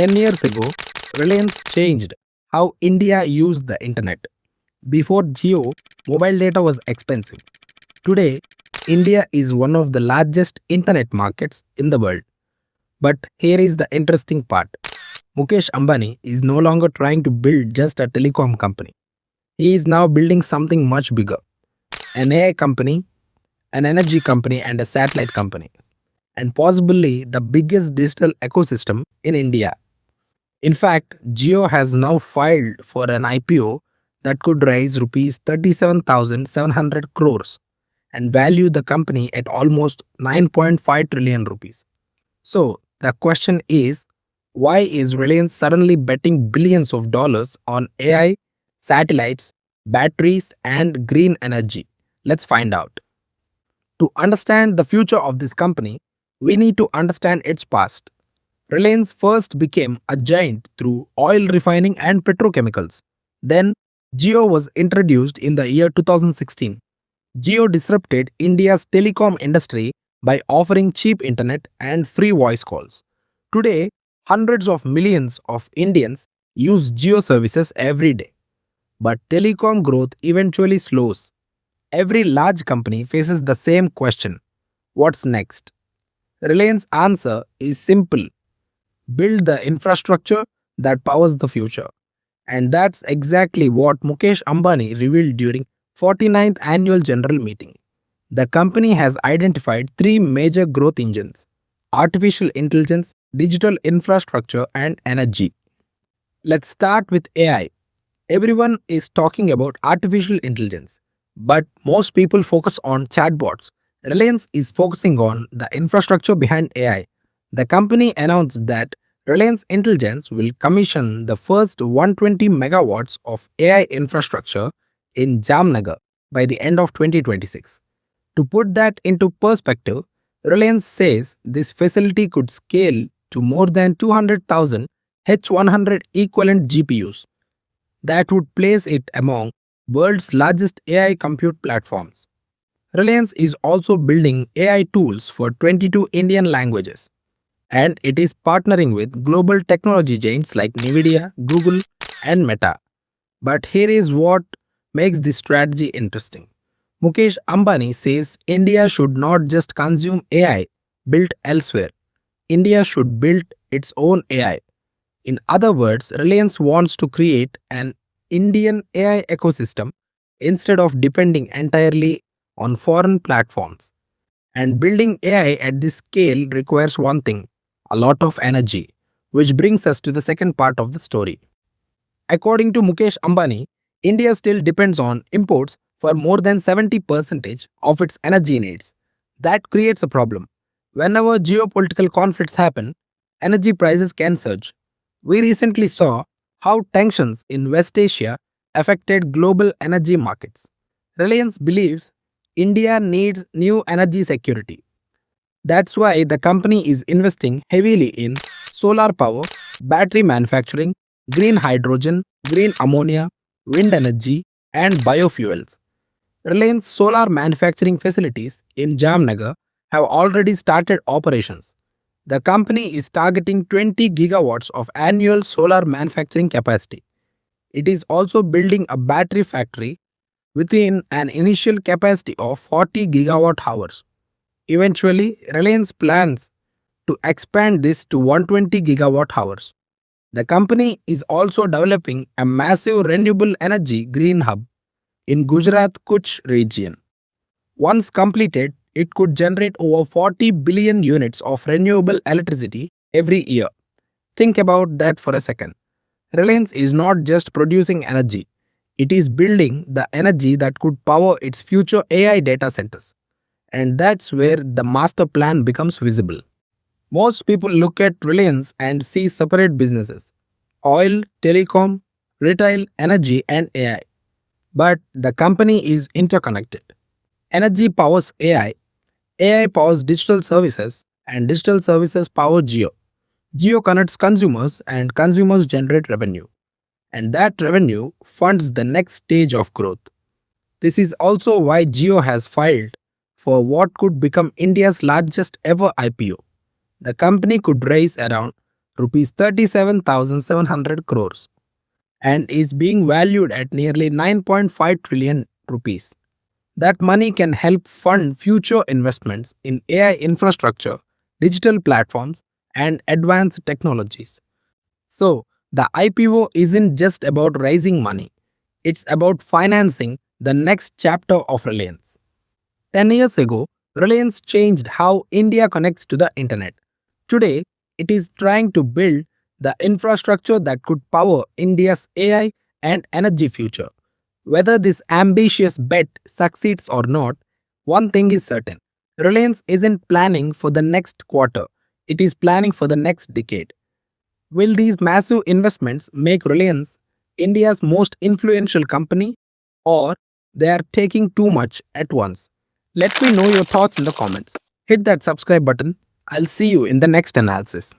10 years ago, Reliance changed how India used the internet. Before Jio, mobile data was expensive. Today, India is one of the largest internet markets in the world. But here is the interesting part. Mukesh Ambani is no longer trying to build just a telecom company. He is now building something much bigger, an AI company, an energy company, and a satellite company, and possibly the biggest digital ecosystem in India. In fact, Jio has now filed for an IPO that could raise rupees 37,700 crores and value the company at almost 9.5 trillion rupees. So, the question is, why is Reliance suddenly betting billions of dollars on AI, satellites, batteries, and green energy? Let's find out. To understand the future of this company, we need to understand its past. Reliance first became a giant through oil refining and petrochemicals. Then, Jio was introduced in the year 2016. Jio disrupted India's telecom industry by offering cheap internet and free voice calls. Today, hundreds of millions of Indians use Jio services every day. But telecom growth eventually slows. Every large company faces the same question: what's next? Reliance's answer is simple: build the infrastructure that powers the future. And that's exactly what Mukesh Ambani revealed during 49th annual general meeting. The company has identified three major growth engines: artificial intelligence, digital infrastructure, and energy. Let's start with AI. Everyone is talking about artificial intelligence, but most people focus on chatbots. Reliance is focusing on the infrastructure behind AI. The company announced that Reliance Intelligence will commission the first 120 megawatts of AI infrastructure in Jamnagar by the end of 2026. To put that into perspective, Reliance says this facility could scale to more than 200,000 H100 equivalent GPUs. That would place it among world's largest AI compute platforms. Reliance is also building AI tools for 22 Indian languages, and it is partnering with global technology giants like Nvidia, Google, and Meta. But here is what makes this strategy interesting. Mukesh Ambani says India should not just consume AI built elsewhere. India should build its own AI. In other words, Reliance wants to create an Indian AI ecosystem instead of depending entirely on foreign platforms. And building AI at this scale requires one thing: a lot of energy, which brings us to the second part of the story. According to Mukesh Ambani, India still depends on imports for more than 70% of its energy needs. That creates a problem. Whenever geopolitical conflicts happen, energy prices can surge. We recently saw how tensions in West Asia affected global energy markets. Reliance believes India needs new energy security. That's why the company is investing heavily in solar power, battery manufacturing, green hydrogen, green ammonia, wind energy, and biofuels. Reliance solar manufacturing facilities in Jamnagar have already started operations. The company is targeting 20 gigawatts of annual solar manufacturing capacity. It is also building a battery factory within an initial capacity of 40 gigawatt hours. Eventually, Reliance plans to expand this to 120 gigawatt hours. The company is also developing a massive renewable energy green hub in Gujarat Kutch region. Once completed, it could generate over 40 billion units of renewable electricity every year. Think about that for a second. Reliance is not just producing energy, it is building the energy that could power its future AI data centers. And that's where the master plan becomes visible. Most people look at Reliance and see separate businesses: oil, telecom, retail, energy, and AI. But the company is interconnected. Energy powers AI powers digital services, and digital services power Geo. Geo connects consumers, and consumers generate revenue. And that revenue funds the next stage of growth. This is also why Geo has filed for what could become India's largest ever IPO. The company could raise around rupees 37,700 crores, and is being valued at nearly 9.5 trillion rupees. That money can help fund future investments in AI infrastructure, digital platforms, and advanced technologies. So, the IPO isn't just about raising money, it's about financing the next chapter of Reliance. 10 years ago, Reliance changed how India connects to the internet. Today, it is trying to build the infrastructure that could power India's AI and energy future. Whether this ambitious bet succeeds or not, one thing is certain: Reliance isn't planning for the next quarter, it is planning for the next decade. Will these massive investments make Reliance India's most influential company, or they are taking too much at once? Let me know your thoughts in the comments. Hit that subscribe button. I'll see you in the next analysis.